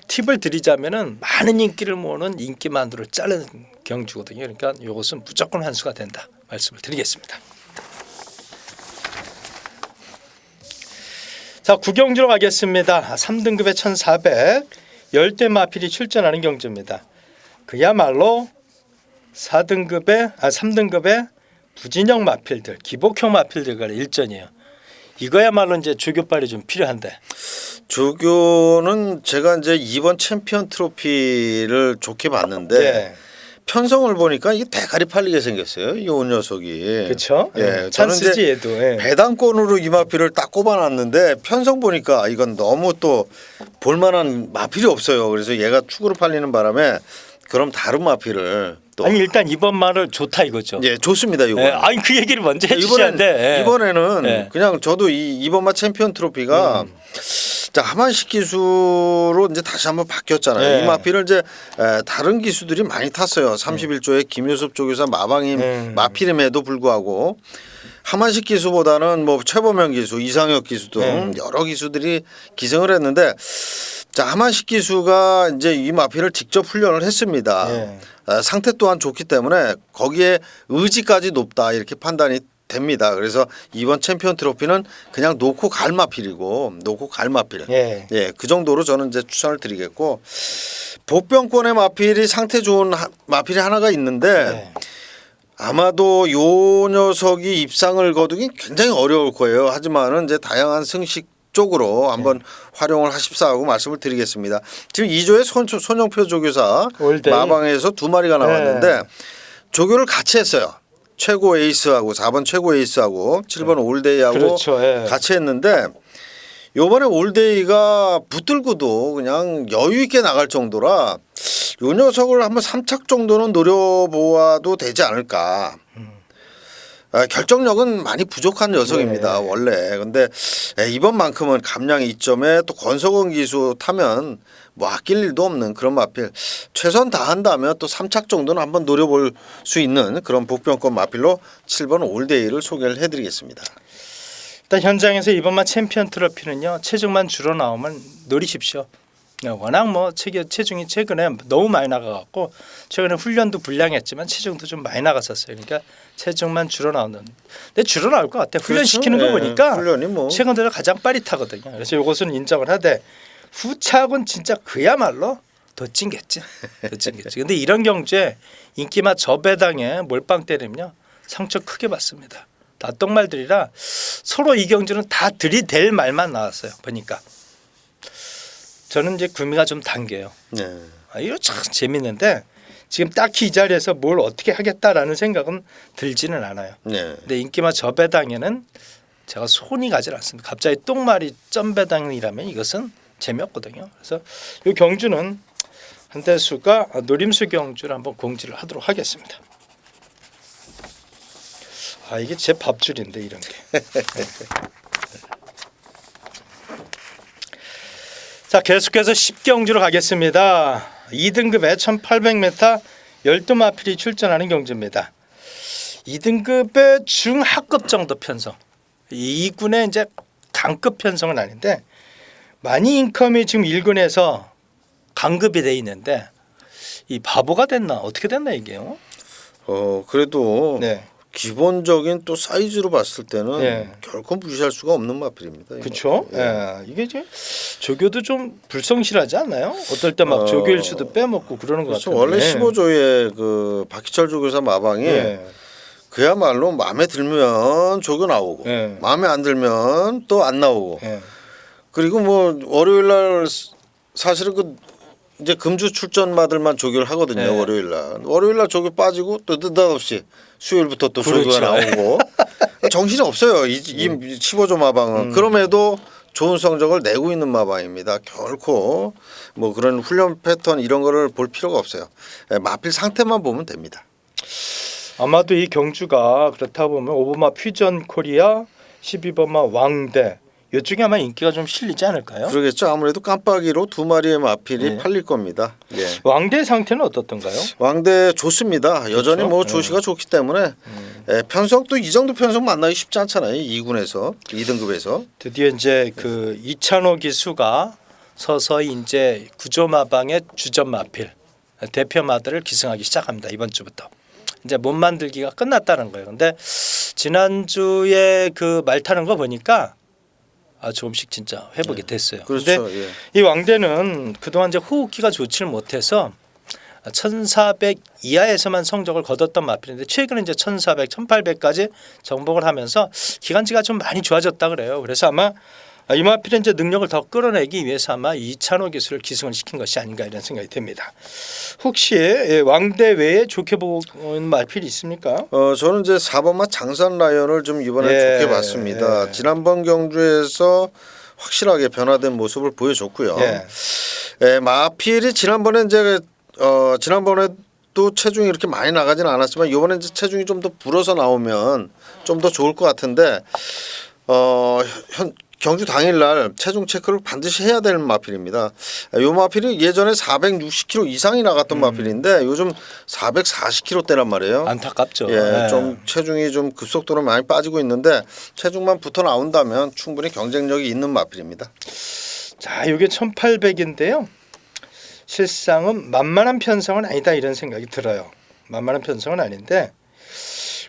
Speaker 1: 팁을 드리자면은 많은 인기를 모으는 인기만두를 자르는 경주거든요. 그러니까 이것은 무조건 환수가 된다 말씀을 드리겠습니다. 자, 구경주로 가겠습니다. 3등급에 1,400 열대 마필이 출전하는 경주입니다. 그야말로 3등급의 부진형 마필들, 기복형 마필들과의 일전이에요. 이거야말로 이제 조교빨이 좀 필요한데.
Speaker 2: 조교는 제가 이제 이번 챔피언 트로피를 좋게 봤는데
Speaker 1: 네.
Speaker 2: 편성을 보니까 이게 대가리 팔리게 생겼어요. 이 녀석이.
Speaker 1: 그렇죠.
Speaker 2: 예,
Speaker 1: 찬스지 얘도. 예.
Speaker 2: 배당권으로 이 마필을 딱 꼽아놨는데 편성 보니까 이건 너무 또 볼만한 마필이 없어요. 그래서 얘가 축으로 팔리는 바람에 그럼 다른 마필을 또
Speaker 1: 아니 일단 이번 말을 좋다 이거죠.
Speaker 2: 예, 좋습니다. 이거.
Speaker 1: 예, 아니 그 얘기를 먼저 해주셔야 돼. 예.
Speaker 2: 이번에는
Speaker 1: 예.
Speaker 2: 그냥 저도 이번마 챔피언 트로피가 자 하만식 기수로 이제 다시 한번 바뀌었잖아요.
Speaker 1: 예.
Speaker 2: 이 마필을 이제 다른 기수들이 많이 탔어요. 31조의 김효섭 조교사 마방임 마필임에도 불구하고 하만식 기수보다는 뭐 최범현 기수, 이상혁 기수 등 여러 기수들이 기승을 했는데 자 하만식 기수가 이제 이 마필을 직접 훈련을 했습니다.
Speaker 1: 예.
Speaker 2: 상태 또한 좋기 때문에 거기에 의지까지 높다 이렇게 판단이 됩니다. 그래서 이번 챔피언 트로피는 그냥 놓고 갈 마필이고 놓고 갈 마필.
Speaker 1: 예.
Speaker 2: 예, 그 정도로 저는 이제 추천을 드리겠고 보병권의 마필이 상태 좋은 마필이 하나가 있는데
Speaker 1: 예.
Speaker 2: 아마도 요 녀석이 입상을 거두기 굉장히 어려울 거예요. 하지만은 이제 다양한 승식 쪽으로 한번 활용을 하십사하고 말씀을 드리겠습니다. 지금 2조의 손영표 조교사
Speaker 1: 올데이.
Speaker 2: 마방에서 2마리가 나왔는데 조교를 같이 했어요. 최고 에이스하고 4번 최고 에이스하고 7번 올데이하고
Speaker 1: 그렇죠. 예.
Speaker 2: 같이 했는데 요번에 올데이가 붙들고도 그냥 여유 있게 나갈 정도라 요 녀석을 한번 3착 정도는 노려보아도 되지 않을까. 결정력은 많이 부족한 녀석입니다.
Speaker 1: 네.
Speaker 2: 원래. 근데 이번만큼은 감량 2점에 또 권석원 기수 타면 뭐 아낄 일도 없는 그런 마필. 최선 다한다면 또 3착 정도는 한번 노려볼 수 있는 그런 복병권 마필로 7번 올데이를 소개를 해드리겠습니다.
Speaker 1: 일단 현장에서 이번만 챔피언 트로피는요. 체중만 줄어 나오면 노리십시오. 워낙 뭐 체중이 최근에 너무 많이 나가갖고 최근에 훈련도 불량했지만 체중도 좀 많이 나갔었어요. 그러니까 체중만 줄어 나오는. 근데 줄어 나올 것 같아. 훈련 시키는 거 보니까
Speaker 2: 훈련이 뭐
Speaker 1: 최근 들어 가장 빠릿하거든요. 그래서 이것은 인정을 하되 후착은 진짜 그야말로 더 찡겠지. 더 찡겠지. 근데 이런 경주에 인기맛 저배당에 몰빵 때리면요 상처 크게 받습니다. 다 똥말들이라 서로 이 경주는 다 들이댈 말만 나왔어요. 보니까. 저는 이제 구미가 좀 당겨요.
Speaker 2: 네.
Speaker 1: 이거 참 재밌는데 지금 딱히 이 자리에서 뭘 어떻게 하겠다라는 생각은 들지는 않아요.
Speaker 2: 네.
Speaker 1: 근데 인기마 저배당에는 제가 손이 가지 않습니다. 갑자기 똥말이 점배당이라면 이것은 재미없거든요. 그래서 이 경주는 한대수가 노림수 경주를 한번 공지를 하도록 하겠습니다. 이게 제 밥줄인데 이런 게. 자, 계속해서 10경주로 가겠습니다. 2등급에 1800m 12마필이 출전하는 경주입니다. 2등급의 중하급 정도 편성. 2군의 이제 강급 편성은 아닌데 많이 인컴이 지금 1군에서 강급이 돼 있는데 이 바보가 됐나 어떻게 됐나 이게요?
Speaker 2: 그래도
Speaker 1: 네.
Speaker 2: 기본적인 또 사이즈로 봤을 때는
Speaker 1: 예.
Speaker 2: 결코 무시할 수가 없는 마필입니다.
Speaker 1: 그렇죠.
Speaker 2: 예.
Speaker 1: 예. 이게 이제 조교도 좀 불성실하지 않나요? 어떨 때 막 조교일수도 빼먹고 그러는 것
Speaker 2: 그렇죠.
Speaker 1: 같은데.
Speaker 2: 원래 15조의 그 박희철 조교사 마방이
Speaker 1: 예.
Speaker 2: 그야말로 마음에 들면 조교 나오고
Speaker 1: 예.
Speaker 2: 마음에 안 들면 또 안 나오고
Speaker 1: 예.
Speaker 2: 그리고 뭐 월요일 날 사실은 그 이제 금주 출전마들만 조교를 하거든요.
Speaker 1: 예.
Speaker 2: 월요일 날 조교 빠지고 또 느닷없이 수요일부터 또
Speaker 1: 그렇죠.
Speaker 2: 조교가 나오고 정신이 없어요. 이 15조 마방은. 그럼에도 좋은 성적을 내고 있는 마방입니다. 결코 뭐 그런 훈련 패턴 이런 거를 볼 필요가 없어요. 마필 상태만 보면 됩니다.
Speaker 1: 아마도 이 경주가 그렇다 보면 오버마 퓨전 코리아 12번마 왕대 이쪽에 아마 인기가 좀 실리지 않을까요?
Speaker 2: 그러겠죠. 아무래도 깜빡이로 2마리의 마필이
Speaker 1: 예.
Speaker 2: 팔릴 겁니다. 예.
Speaker 1: 왕대 상태는 어떻던가요?
Speaker 2: 왕대 좋습니다. 여전히
Speaker 1: 그렇죠?
Speaker 2: 뭐 조시가 좋기 때문에 편성도 이 정도 편성 만나기 쉽지 않잖아요. 2군에서 2등급에서.
Speaker 1: 드디어 이제 그 이찬호 기수가 서서히 이제 구조마방의 주전 마필 대표 마들을 기승하기 시작합니다. 이번 주부터. 이제 몸 만들기가 끝났다는 거예요. 근데 지난주에 그 말 타는 거 보니까 조금씩 진짜 회복이 됐어요.
Speaker 2: 그렇죠.
Speaker 1: 근데
Speaker 2: 예.
Speaker 1: 이 왕대는 그동안 이제 호흡기가 좋지를 못해서 1400 이하에서만 성적을 거뒀던 마필인데 최근에 이제 1400, 1800까지 정복을 하면서 기간치가 좀 많이 좋아졌다 그래요. 그래서 아마 이 마필의 이제 능력을 더 끌어내기 위해서 아마 이찬호 기수를 기승을 시킨 것이 아닌가 이런 생각이 듭니다. 혹시 왕대 외에 좋게 보는 마필이 있습니까?
Speaker 2: 저는 이제 4번마 장산 라이언을 좀 이번에
Speaker 1: 예,
Speaker 2: 좋게 봤습니다.
Speaker 1: 예.
Speaker 2: 지난번 경주에서 확실하게 변화된 모습을 보여줬고요.
Speaker 1: 예.
Speaker 2: 마필이 지난번에 이제 지난번에도 체중이 이렇게 많이 나가지는 않았지만 이번에 이제 체중이 좀 더 불어서 나오면 좀 더 좋을 것 같은데 경주 당일날 체중 체크를 반드시 해야 되는 마필입니다. 이 마필이 예전에 460kg 이상이 나갔던 마필인데 요즘 440kg대란 말이에요.
Speaker 1: 안타깝죠.
Speaker 2: 예, 좀 체중이 좀 급속도로 많이 빠지고 있는데 체중만 붙어 나온다면 충분히 경쟁력이 있는 마필입니다.
Speaker 1: 자, 이게 1800인데요. 실상은 만만한 편성은 아니다 이런 생각이 들어요. 만만한 편성은 아닌데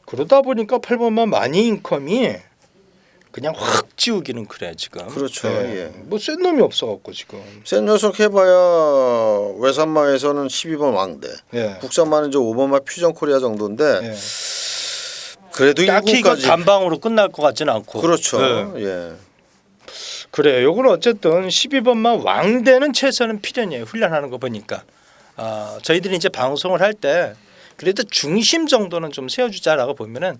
Speaker 1: 그러다 보니까 8번만 마니 인컴이 그냥 확 지우기는 그래 지금.
Speaker 2: 그렇죠.
Speaker 1: 네.
Speaker 2: 예.
Speaker 1: 뭐센 놈이 없어갖고 지금.
Speaker 2: 센 녀석 해봐야 외산마에서는 12번 왕대,
Speaker 1: 예.
Speaker 2: 국산마는 이제 5번마 퓨전코리아 정도인데
Speaker 1: 예.
Speaker 2: 그래도
Speaker 1: 딱히 이거
Speaker 2: 1군까지
Speaker 1: 단방으로 끝날 것 같지는 않고.
Speaker 2: 그렇죠.
Speaker 1: 네.
Speaker 2: 예.
Speaker 1: 그래요. 요건 어쨌든 12번만 왕대는 최소는 필연이에요. 훈련하는 거 보니까. 저희들이 이제 방송을 할 때 그래도 중심 정도는 좀 세워주자라고 보면은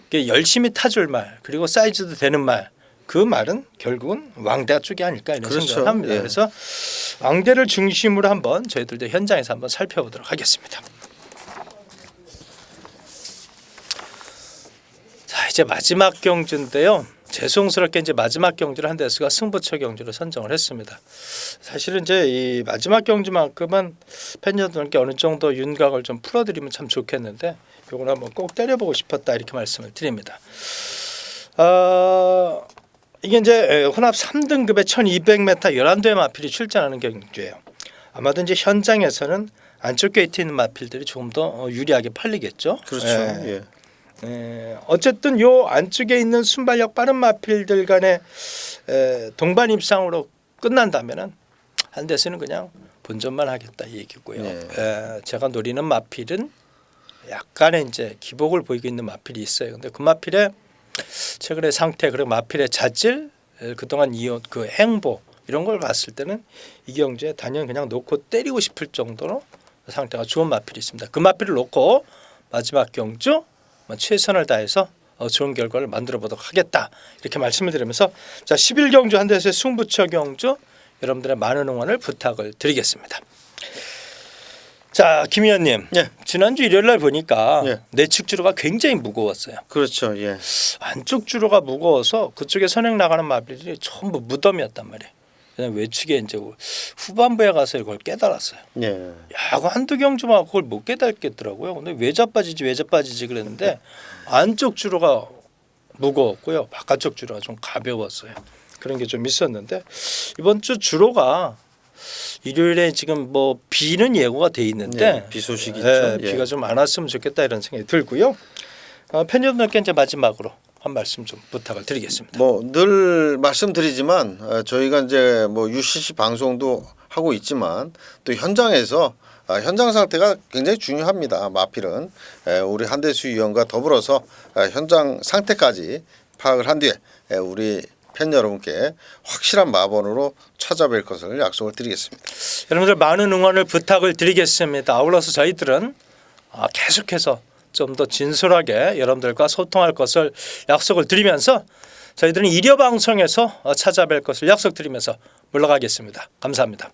Speaker 1: 이게 열심히 타줄 말 그리고 사이즈도 되는 말 그 말은 결국은 왕대 쪽이 아닐까 이런
Speaker 2: 그렇죠.
Speaker 1: 생각을 합니다.
Speaker 2: 예.
Speaker 1: 그래서 왕대를 중심으로 한번 저희들도 현장에서 한번 살펴보도록 하겠습니다. 자 이제 마지막 경주인데요. 죄송스럽게 이제 마지막 경주를 한 대수가 승부처 경주를 선정을 했습니다. 사실은 이제 이 마지막 경주만큼은 팬여러분께 어느 정도 윤곽을 좀 풀어드리면 참 좋겠는데 이걸 한번 꼭 때려보고 싶었다 이렇게 말씀을 드립니다. 이게 이제 혼합 3등급의 1200m 11대의 마필이 출전하는 경주예요. 아마도 이제 현장에서는 안쪽 게이트에 있는 마필들이 조금 더 유리하게 팔리겠죠.
Speaker 2: 그렇죠.
Speaker 1: 예.
Speaker 2: 예.
Speaker 1: 어쨌든 요 안쪽에 있는 순발력 빠른 마필들 간의 동반 입상으로 끝난다면은 한 대수는 그냥 본전만 하겠다 이 얘기고요. 제가 노리는 마필은 약간의 이제 기복을 보이고 있는 마필이 있어요. 근데 그 마필의 최근의 상태 그리고 마필의 자질 그동안 이어온 그 행보 이런 걸 봤을 때는 이 경주에 단연 그냥 놓고 때리고 싶을 정도로 상태가 좋은 마필이 있습니다. 그 마필을 놓고 마지막 경주 최선을 다해서 좋은 결과를 만들어 보도록 하겠다 이렇게 말씀을 드리면서 자 11경주 한 대에서의 승부처 경주 여러분들의 많은 응원을 부탁을 드리겠습니다. 자 김 의원님
Speaker 2: 예.
Speaker 1: 지난주 일요일날 보니까
Speaker 2: 예.
Speaker 1: 내측 주로가 굉장히 무거웠어요.
Speaker 2: 그렇죠. 예.
Speaker 1: 안쪽 주로가 무거워서 그쪽에 선행 나가는 마필들이 전부 무덤이었단 말이에요. 그냥 외측에 이제 후반부에 가서 이걸 깨달았어요.
Speaker 2: 예.
Speaker 1: 야, 그 한두 경주만 그걸 못 깨닫겠더라고요. 근데 왜 자빠지지 그랬는데 안쪽 주로가 무거웠고요. 바깥쪽 주로가 좀 가벼웠어요. 그런 게 좀 있었는데 이번 주 주로가 일요일에 지금 뭐 비는 예고가 돼 있는데
Speaker 2: 비 소식이 있죠.
Speaker 1: 비가 좀 안 왔으면 좋겠다 이런 생각이 들고요. 팬여러분께 이제 마지막으로 한 말씀 좀 부탁을 드리겠습니다.
Speaker 2: 뭐 늘 말씀드리지만 저희가 이제 뭐 UCC 방송도 하고 있지만 또 현장에서 현장 상태가 굉장히 중요합니다. 마필은 우리 한대수 위원과 더불어서 현장 상태까지 파악을 한 뒤에 우리 팬 여러분께 확실한 마번으로 찾아뵐 것을 약속을 드리겠습니다.
Speaker 1: 여러분들 많은 응원을 부탁을 드리겠습니다. 아울러서 저희들은 계속해서 좀 더 진솔하게 여러분들과 소통할 것을 약속을 드리면서 저희들은 일요 방송에서 찾아뵐 것을 약속드리면서 물러가겠습니다. 감사합니다.